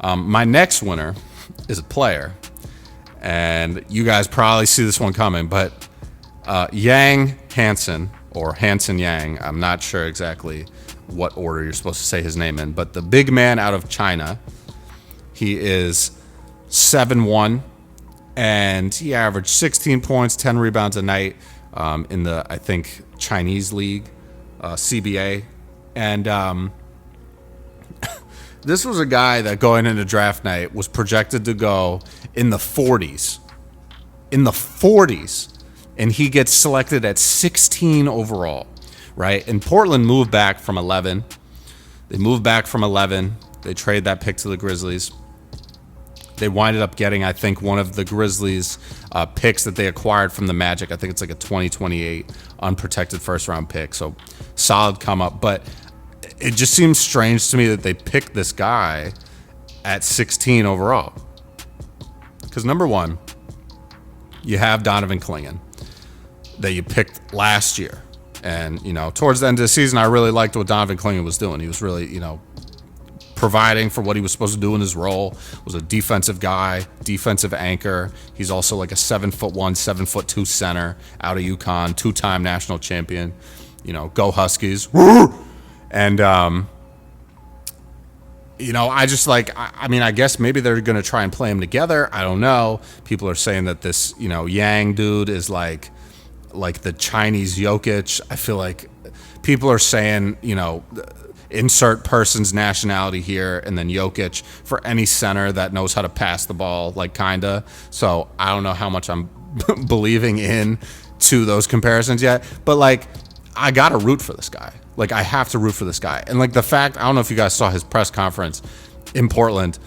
My next winner is a player, and you guys probably see this one coming, but Yang Hansen, or Hansen Yang, I'm not sure exactly what order you're supposed to say his name in, but the big man out of China, he is 7'1", and he averaged 16 points, 10 rebounds a night in the, I think, Chinese league, CBA. And this was a guy that going into draft night was projected to go in the 40s. In the 40s. And he gets selected at 16 overall, right? And Portland moved back from 11. They moved back from 11. They trade that pick to the Grizzlies. They winded up getting, I think, one of the Grizzlies' picks that they acquired from the Magic. I think it's like a 2028 unprotected first-round pick. So solid come up. But it just seems strange to me that they picked this guy at 16 overall. Because number one, you have Donovan Clingan that you picked last year. And, you know, towards the end of the season, I really liked what Donovan Clingan was doing. He was really, you know, providing for what he was supposed to do in his role. Was a defensive guy, defensive anchor. He's also like a 7'1", 7'2" center out of UConn, 2-time national champion. You know, go Huskies. And, you know, I just like, I mean, I guess maybe they're going to try and play him together. I don't know. People are saying that this, you know, Yang dude is like the Chinese Jokic. I feel like people are saying, you know, insert person's nationality here and then Jokic for any center that knows how to pass the ball, like kinda. So I don't know how much I'm believing in to those comparisons yet, but like I gotta root for this guy. Like I have to root for this guy. And like the fact, I don't know if you guys saw his press conference in Portland,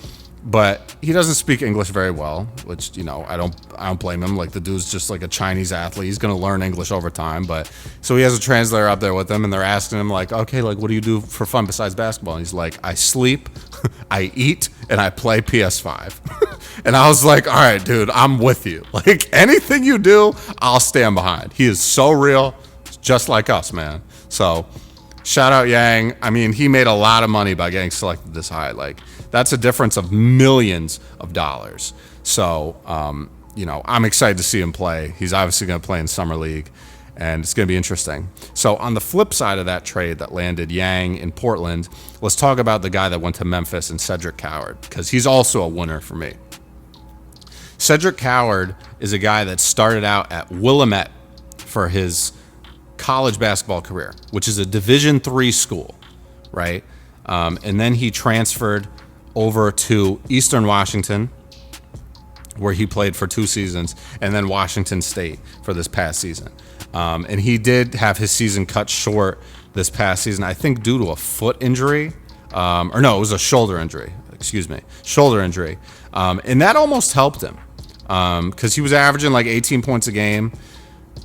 but he doesn't speak English very well, which, you know, I don't blame him. Like the dude's just like a Chinese athlete. He's gonna learn English over time. But so he has a translator up there with him, and they're asking him like, okay, like what do you do for fun besides basketball? And he's like, I sleep, I eat, and I play PS5. And I was like, all right, dude, I'm with you. Like anything you do, I'll stand behind. He is so real, just like us, man. So shout out Yang. I mean, he made a lot of money by getting selected this high. Like that's a difference of millions of dollars. So, you know, I'm excited to see him play. He's obviously going to play in Summer League, and it's going to be interesting. So on the flip side of that trade that landed Yang in Portland, let's talk about the guy that went to Memphis and Cedric Coward, because he's also a winner for me. Cedric Coward is a guy that started out at Willamette for his college basketball career, which is a Division III school, right? And then he transferred over to Eastern Washington, where he played for 2 seasons, and then Washington State for this past season. And he did have his season cut short this past season, I think due to a foot injury, or no, it was a shoulder injury, shoulder injury. And that almost helped him because he was averaging like 18 points a game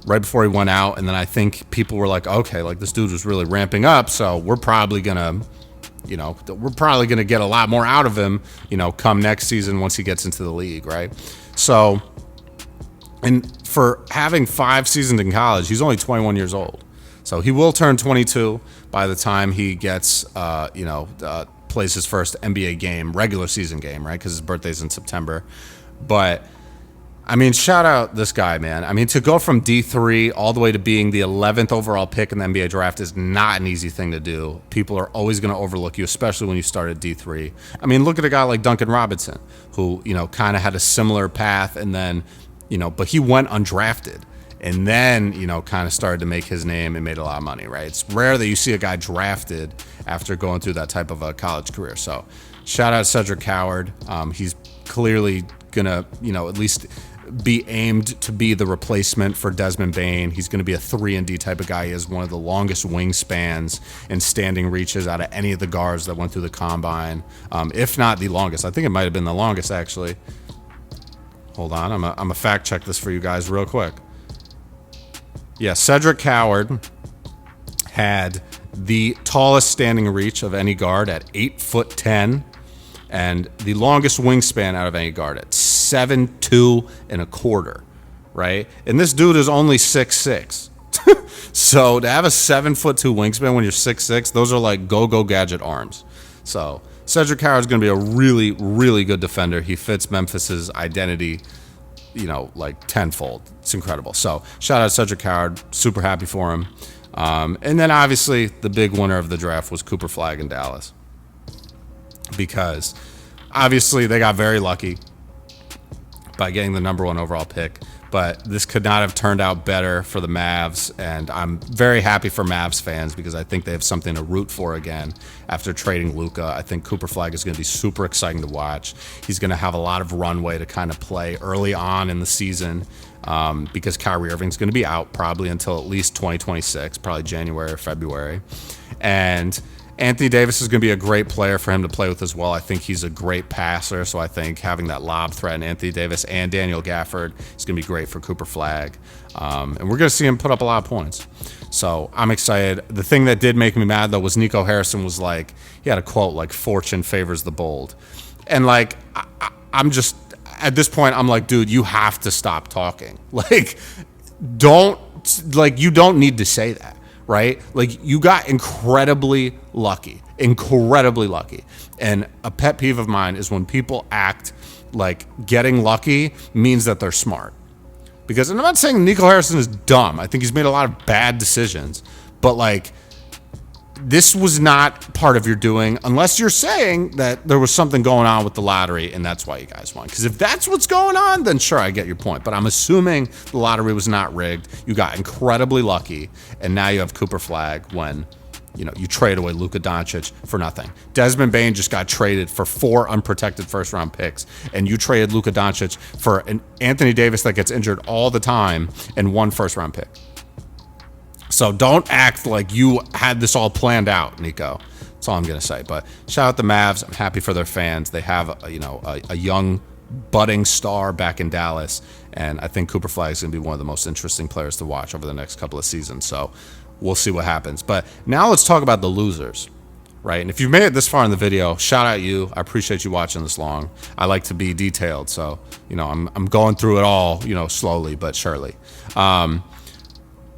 right before he went out. And then I think people were like, okay, like this dude was really ramping up, so we're probably going to get a lot more out of him, you know, come next season once he gets into the league, right? So, and for having 5 seasons in college, he's only 21 years old. So he will turn 22 by the time he gets, plays his first NBA game, regular season game, right? Because his birthday's in September. But I mean, shout out this guy, man. I mean, to go from D3 all the way to being the 11th overall pick in the NBA draft is not an easy thing to do. People are always going to overlook you, especially when you start at D3. I mean, look at a guy like Duncan Robinson, who, you know, kind of had a similar path and then, you know, but he went undrafted and then, you know, kind of started to make his name and made a lot of money, right? It's rare that you see a guy drafted after going through that type of a college career. So shout out Cedric Coward. He's clearly going to, you know, at least be aimed to be the replacement for Desmond Bane. He's going to be a 3-and-D type of guy. He has one of the longest wingspans and standing reaches out of any of the guards that went through the combine, if not the longest. I think it might have been the longest, actually. Hold on, I'm a fact check this for you guys real quick. Yeah, Cedric Coward had the tallest standing reach of any guard at 8'10", and the longest wingspan out of any guard at 7'2" and a quarter, right? And this dude is only 6'6". So to have a 7'2" wingspan when you're 6'6", those are like go-go gadget arms. So Cedric Howard's going to be a really, really good defender. He fits Memphis's identity, like tenfold. It's incredible. So shout out Cedric Howard. Super happy for him. And then obviously the big winner of the draft was Cooper Flagg in Dallas, because obviously they got very lucky by getting the #1 overall pick, but this could not have turned out better for the Mavs, and I'm very happy for Mavs fans because I think they have something to root for again after trading Luka. I think Cooper Flagg is going to be super exciting to watch. He's going to have a lot of runway to kind of play early on in the season, because Kyrie Irving's going to be out probably until at least 2026, probably January or February, and Anthony Davis is going to be a great player for him to play with as well. I think he's a great passer, so I think having that lob threat in Anthony Davis and Daniel Gafford is going to be great for Cooper Flagg. And we're going to see him put up a lot of points. So I'm excited. The thing that did make me mad, though, was Nico Harrison was like, he had a quote like, "Fortune favors the bold." And like, I'm just, at this point, I'm like, dude, you have to stop talking. Like, you don't need to say that. Right? Like, you got incredibly lucky. And a pet peeve of mine is when people act like getting lucky means that they're smart. Because, and I'm not saying Nico Harrison is dumb. I think he's made a lot of bad decisions. But, like, this was not part of your doing unless you're saying that there was something going on with the lottery and that's why you guys won. Because if that's what's going on, then sure, I get your point. But I'm assuming the lottery was not rigged. You got incredibly lucky, and now you have Cooper Flagg when, you trade away Luka Doncic for nothing. Desmond Bane just got traded for 4 unprotected first-round picks, and you traded Luka Doncic for an Anthony Davis that gets injured all the time and 1 first-round pick. So don't act like you had this all planned out, Nico. That's all I'm going to say. But shout out the Mavs. I'm happy for their fans. They have, a young budding star back in Dallas. And I think Cooper Flagg is going to be one of the most interesting players to watch over the next couple of seasons. So we'll see what happens. But now let's talk about the losers, right? And if you've made it this far in the video, shout out you. I appreciate you watching this long. I like to be detailed. So, I'm going through it all, slowly but surely.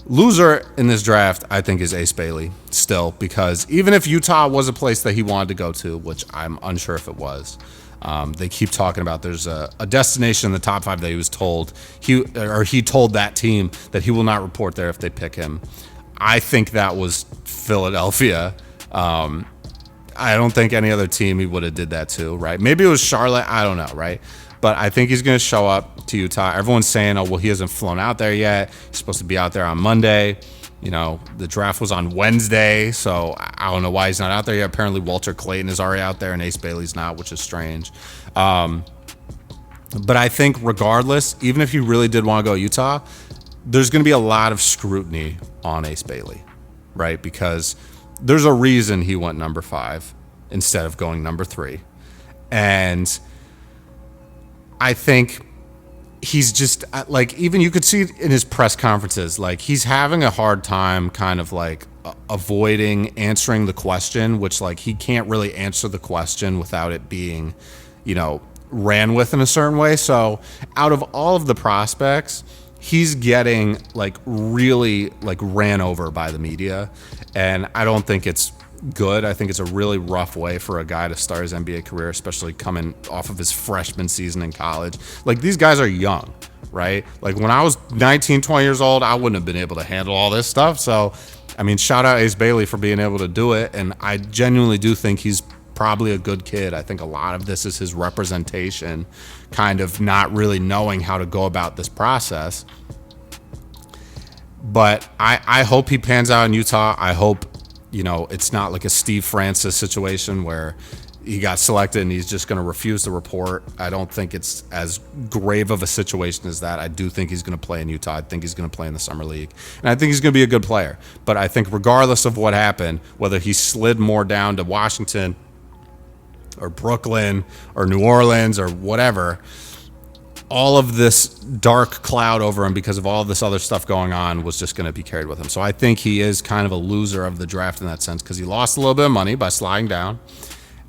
Loser in this draft, I think, is Ace Bailey still, because even if Utah was a place that he wanted to go to, which I'm unsure if it was, they keep talking about there's a destination in the top 5 that he was told, he told that team that he will not report there if they pick him. I think that was Philadelphia. I don't think any other team he would have did that to, right? Maybe it was Charlotte. I don't know, right? But I think he's going to show up to Utah. Everyone's saying, oh, well, he hasn't flown out there yet. He's supposed to be out there on Monday. The draft was on Wednesday, so I don't know why he's not out there yet. Apparently, Walter Clayton is already out there, and Ace Bailey's not, which is strange. But I think regardless, even if he really did want to go to Utah, there's going to be a lot of scrutiny on Ace Bailey, right? Because there's a reason he went number 5 instead of going number 3. And I think he's just like, even you could see in his press conferences, like he's having a hard time kind of like avoiding answering the question, which like he can't really answer the question without it being, ran with in a certain way. So out of all of the prospects, he's getting like really like ran over by the media. And I don't think it's good. I think it's a really rough way for a guy to start his NBA career, especially coming off of his freshman season in college. Like, these guys are young, right? Like, when I was 19, 20 years old, I wouldn't have been able to handle all this stuff. So, I mean, shout out Ace Bailey for being able to do it. And I genuinely do think he's probably a good kid. I think a lot of this is his representation kind of not really knowing how to go about this process. But I hope he pans out in Utah. I hope, it's not like a Steve Francis situation where he got selected and he's just going to refuse to report. I don't think it's as grave of a situation as that. I do think he's going to play in Utah. I think he's going to play in the Summer League. And I think he's going to be a good player. But I think regardless of what happened, whether he slid more down to Washington or Brooklyn or New Orleans or whatever, all of this dark cloud over him because of all of this other stuff going on was just going to be carried with him. So I think he is kind of a loser of the draft in that sense, because he lost a little bit of money by sliding down.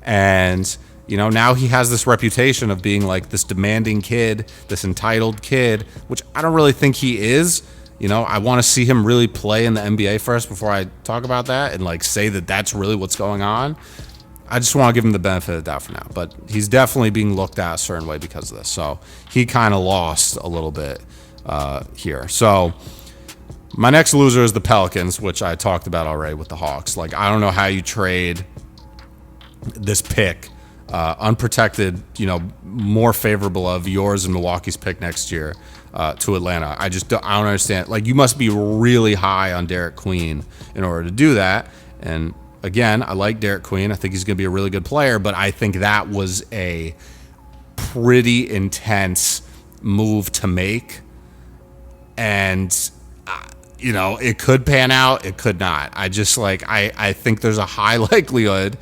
And, now he has this reputation of being like this demanding kid, this entitled kid, which I don't really think he is. I want to see him really play in the NBA first before I talk about that and like say that that's really what's going on. I just want to give him the benefit of the doubt for now. But he's definitely being looked at a certain way because of this. So he kind of lost a little bit here. So my next loser is the Pelicans, which I talked about already with the Hawks. Like, I don't know how you trade this pick, unprotected, more favorable of yours and Milwaukee's pick next year to Atlanta. I don't understand. Like, you must be really high on Derek Queen in order to do that. And again, I like Derek Queen. I think he's going to be a really good player, but I think that was a pretty intense move to make. And it could pan out, it could not. I think there's a high likelihood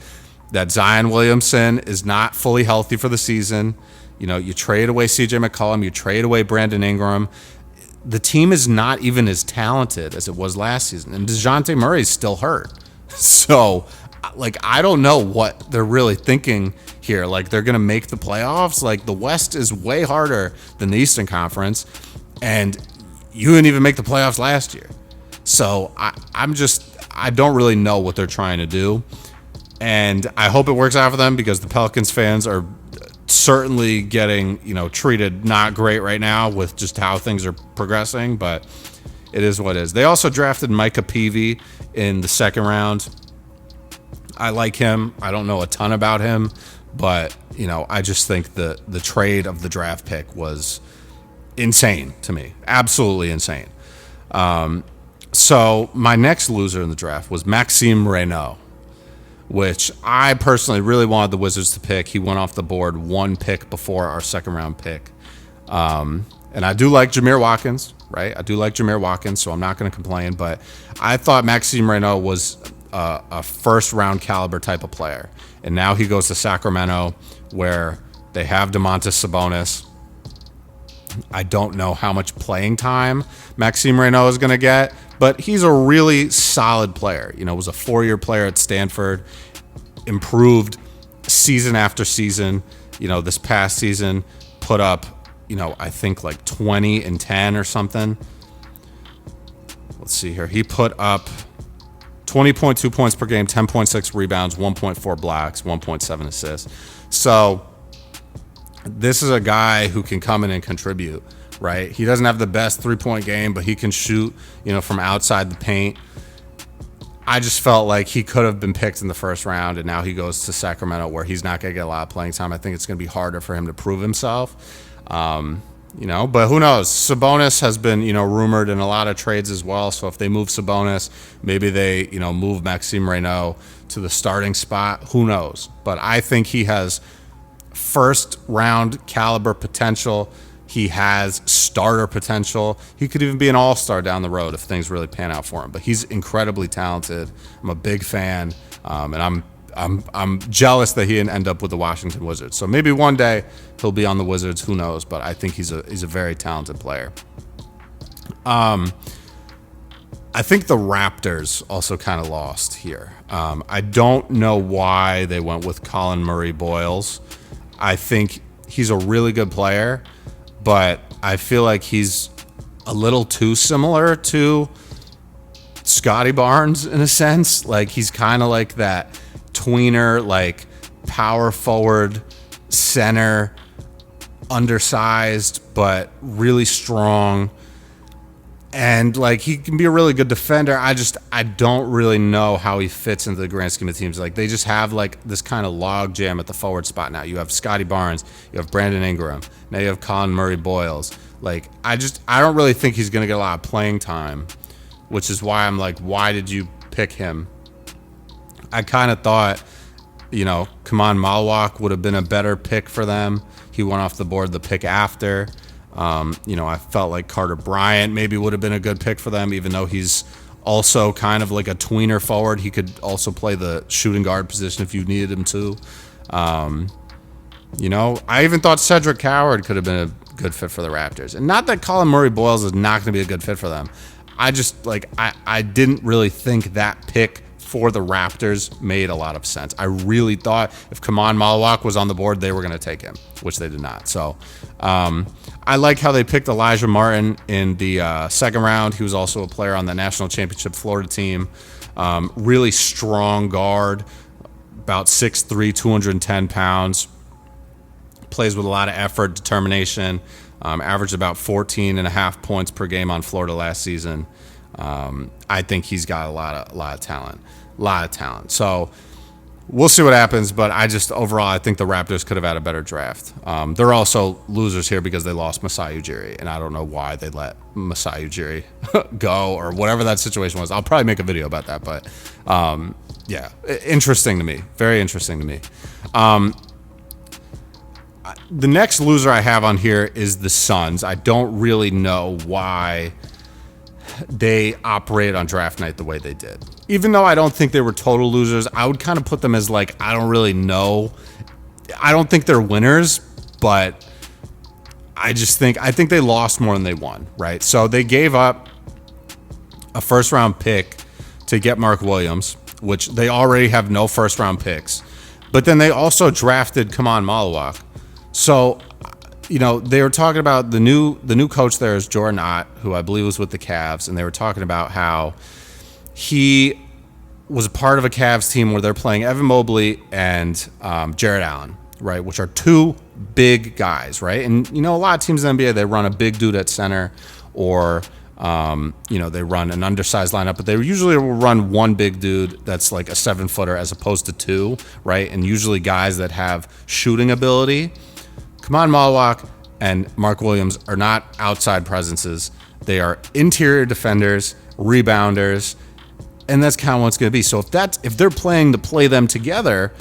that Zion Williamson is not fully healthy for the season. You trade away CJ McCollum, you trade away Brandon Ingram. The team is not even as talented as it was last season, and DeJounte Murray's still hurt. So, I don't know what they're really thinking here. Like, they're going to make the playoffs? Like, the West is way harder than the Eastern Conference, and you didn't even make the playoffs last year. So, I don't really know what they're trying to do. And I hope it works out for them, because the Pelicans fans are certainly getting, treated not great right now with just how things are progressing, but it is what it is. They also drafted Micah Peavy in the second round. I like him. I don't know a ton about him, but, I just think the trade of the draft pick was insane to me. Absolutely insane. So my next loser in the draft was Maxime Reynaud, which I personally really wanted the Wizards to pick. He went off the board one pick before our second round pick. And I do like Jameer Watkins, right? I do like Jameer Watkins, so I'm not going to complain. But I thought Maxime Reynaud was a first-round caliber type of player. And now he goes to Sacramento, where they have Domantas Sabonis. I don't know how much playing time Maxime Reynaud is going to get, but he's a really solid player. Was a 4-year player at Stanford, improved season after season. This past season put up, I think like 20 and 10 or something. Let's see here. He put up 20.2 points per game, 10.6 rebounds, 1.4 blocks, 1.7 assists. So this is a guy who can come in and contribute, right? He doesn't have the best three-point game, but he can shoot, from outside the paint. I just felt like he could have been picked in the first round, and now he goes to Sacramento, where he's not going to get a lot of playing time. I think it's going to be harder for him to prove himself. But who knows? Sabonis has been, rumored in a lot of trades as well. So if they move Sabonis, maybe they, move Maxime Reynaud to the starting spot. Who knows? But I think he has first round caliber potential. He has starter potential. He could even be an all-star down the road if things really pan out for him. But he's incredibly talented. I'm a big fan, and I'm jealous that he didn't end up with the Washington Wizards. So maybe one day he'll be on the Wizards. Who knows? But I think he's a very talented player. I think the Raptors also kind of lost here. I don't know why they went with Colin Murray-Boyles. I think he's a really good player, but I feel like he's a little too similar to Scotty Barnes in a sense. Like, he's kind of like that tweener, like power forward, center, undersized, but really strong. And like, he can be a really good defender. I don't really know how he fits into the grand scheme of teams. Like, they just have like this kind of log jam at the forward spot now. You have Scotty Barnes, you have Brandon Ingram, now you have Colin Murray-Boyles. Like, I don't really think he's going to get a lot of playing time, which is why I'm like, why did you pick him? I kind of thought, Kaman Malwak would have been a better pick for them. He went off the board the pick after. I felt like Carter Bryant maybe would have been a good pick for them, even though he's also kind of like a tweener forward. He could also play the shooting guard position if you needed him to. I even thought Cedric Howard could have been a good fit for the Raptors. And not that Colin Murray-Boyles is not going to be a good fit for them. I didn't really think that pick for the Raptors made a lot of sense. I really thought if Kaman Malwak was on the board, they were going to take him, which they did not. So I like how they picked Elijah Martin in the second round. He was also a player on the national championship Florida team. Really strong guard, about 6'3", 210 pounds. Plays with a lot of effort, determination. Averaged about 14.5 points per game on Florida last season. I think he's got a lot of talent. So we'll see what happens. But overall, I think the Raptors could have had a better draft. They're also losers here because they lost Masai Ujiri, and I don't know why they let Masai Ujiri go or whatever that situation was. I'll probably make a video about that. But yeah, interesting to me. Very interesting to me. The next loser I have on here is the Suns. I don't really know why they operated on draft night the way they did. Even though I don't think they were total losers, I would kind of put them as like, I don't really know. I don't think they're winners, but I think they lost more than they won, right? So they gave up a first round pick to get Mark Williams, which they already have no first round picks. But then they also drafted Kaman Malawak. So, they were talking about the new coach there is Jordan Ott, who I believe was with the Cavs, and they were talking about how he was a part of a Cavs team where they're playing Evan Mobley and Jared Allen, right, which are two big guys, right? And, a lot of teams in the NBA, they run a big dude at center or, they run an undersized lineup, but they usually will run one big dude that's like a 7-footer as opposed to two, right? And usually guys that have shooting ability. Kaman Malawak and Mark Williams are not outside presences. They are interior defenders, rebounders, and that's kind of what it's going to be. So if they're playing to play them together,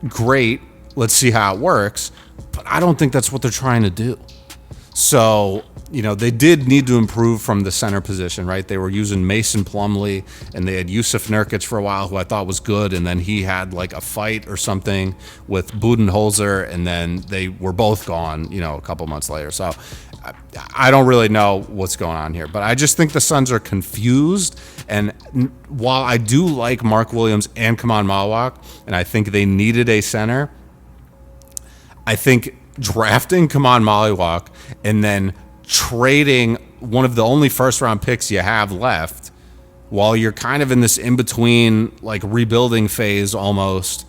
great. Let's see how it works. But I don't think that's what they're trying to do. So, they did need to improve from the center position, right? They were using Mason Plumlee, and they had Yusuf Nurkic for a while, who I thought was good, and then he had like a fight or something with Budenholzer, and then they were both gone, a couple months later. So I don't really know what's going on here, but I just think the Suns are confused. And while I do like Mark Williams and Kaman Malawak, and I think they needed a center, I think drafting Kaman Malawak and then trading one of the only first round picks you have left while you're kind of in this in-between like rebuilding phase almost,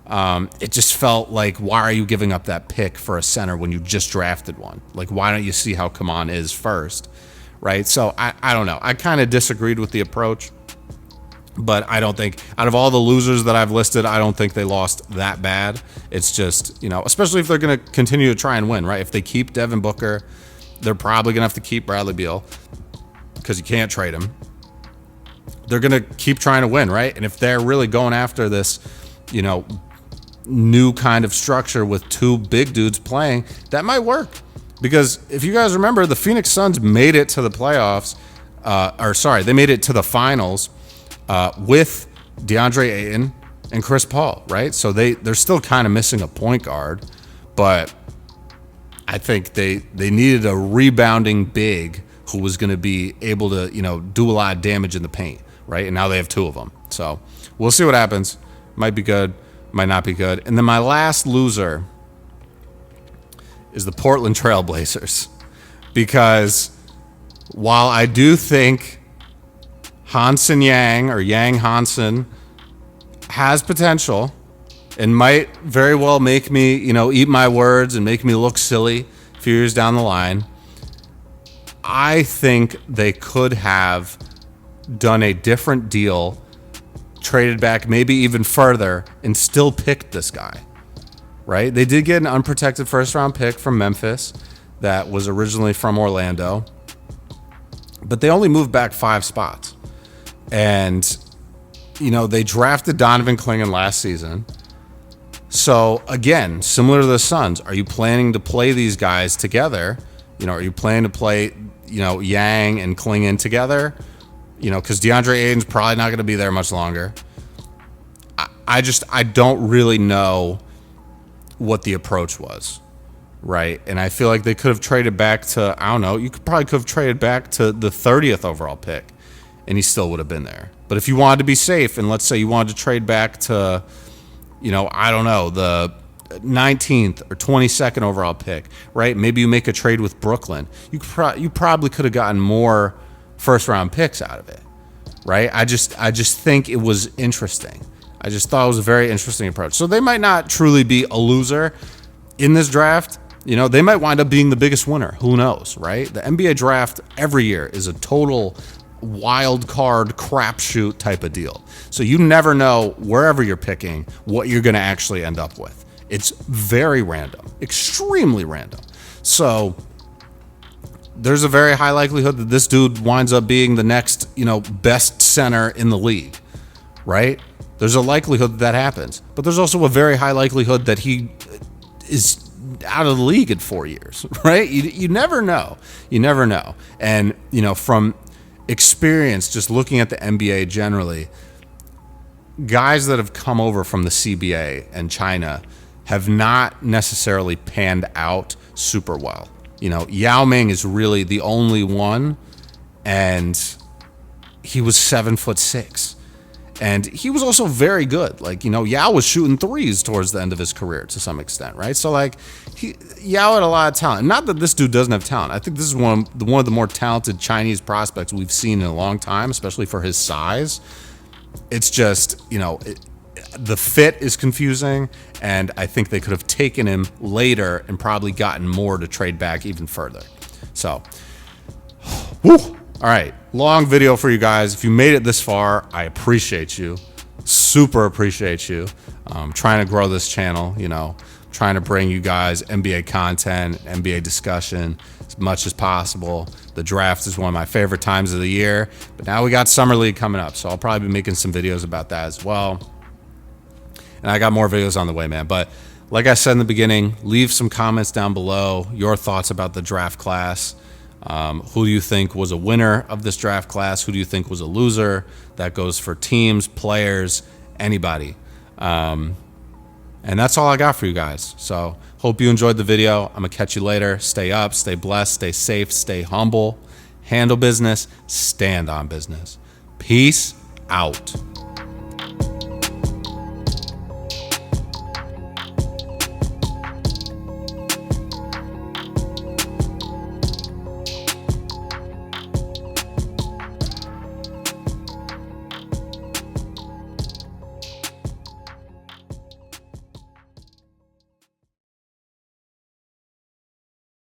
it just felt like, why are you giving up that pick for a center when you just drafted one? Like, why don't you see how Kaman is first, right? So I don't know. I kind of disagreed with the approach, but I don't think, out of all the losers that I've listed, I don't think they lost that bad. It's just, especially if they're going to continue to try and win, right? If they keep Devin Booker, they're probably going to have to keep Bradley Beal because you can't trade him. They're going to keep trying to win, right? And if they're really going after this, new kind of structure with two big dudes playing, that might work. Because if you guys remember, the Phoenix Suns made it to the playoffs, they made it to the finals with DeAndre Ayton and Chris Paul, right? So they're still kind of missing a point guard, but I think they needed a rebounding big who was going to be able to, do a lot of damage in the paint, right? And now they have two of them. So we'll see what happens. Might be good, might not be good. And then my last loser is the Portland Trail Blazers. Because while I do think Hansen Yang or Yang Hansen has potential and might very well make me, eat my words and make me look silly a few years down the line, I think they could have done a different deal, traded back maybe even further, and still picked this guy, right? They did get an unprotected first-round pick from Memphis that was originally from Orlando, but they only moved back 5 spots. And, they drafted Donovan Clingan last season. So, again, similar to the Suns, are you planning to play these guys together? Are you planning to play, Yang and Clingan together? Because DeAndre Ayton's probably not going to be there much longer. I don't really know what the approach was, right? And I feel like they could have traded back to, could have traded back to the 30th overall pick, and he still would have been there. But if you wanted to be safe, and let's say you wanted to trade back to, the 19th or 22nd overall pick, right? Maybe you make a trade with Brooklyn. You probably could have gotten more first round picks out of it, right? I just think it was interesting. I just thought it was a very interesting approach. So they might not truly be a loser in this draft. You know, they might wind up being the biggest winner. Who knows, right? The NBA draft every year is a total wild card crapshoot type of deal. So you never know, wherever you're picking, what you're going to actually end up with. It's very random, extremely random. So there's a very high likelihood that this dude winds up being the next, you know, best center in the league, right? There's a likelihood that happens. But there's also a very high likelihood that he is out of the league in 4 years, right? You never know. You never know. And, you know, from experience, just looking at the NBA generally, guys that have come over from the CBA and China have not necessarily panned out super well. You know, Yao Ming is really the only one, and he was 7'6", and he was also very good. Like, you know, Yao was shooting threes towards the end of his career to some extent, right? So like, Yao had a lot of talent. Not that this dude doesn't have talent. I think this is one of the more talented Chinese prospects we've seen in a long time, especially for his size. It's just, you know, the fit is confusing, and I think they could have taken him later and probably gotten more to trade back even further. So, whew. All right, long video for you guys. If you made it this far, I appreciate you. Super appreciate you. Trying to grow this channel, you know, trying to bring you guys NBA content, NBA discussion as much as possible. The draft is one of my favorite times of the year, but now we got Summer League coming up, so I'll probably be making some videos about that as well. And I got more videos on the way, man. But like I said in the beginning, leave some comments down below, your thoughts about the draft class. Who do you think was a winner of this draft class? Who do you think was a loser? That goes for teams, players, anybody. And that's all I got for you guys. So hope you enjoyed the video. I'm going to catch you later. Stay up, stay blessed, stay safe, stay humble, handle business, stand on business. Peace out.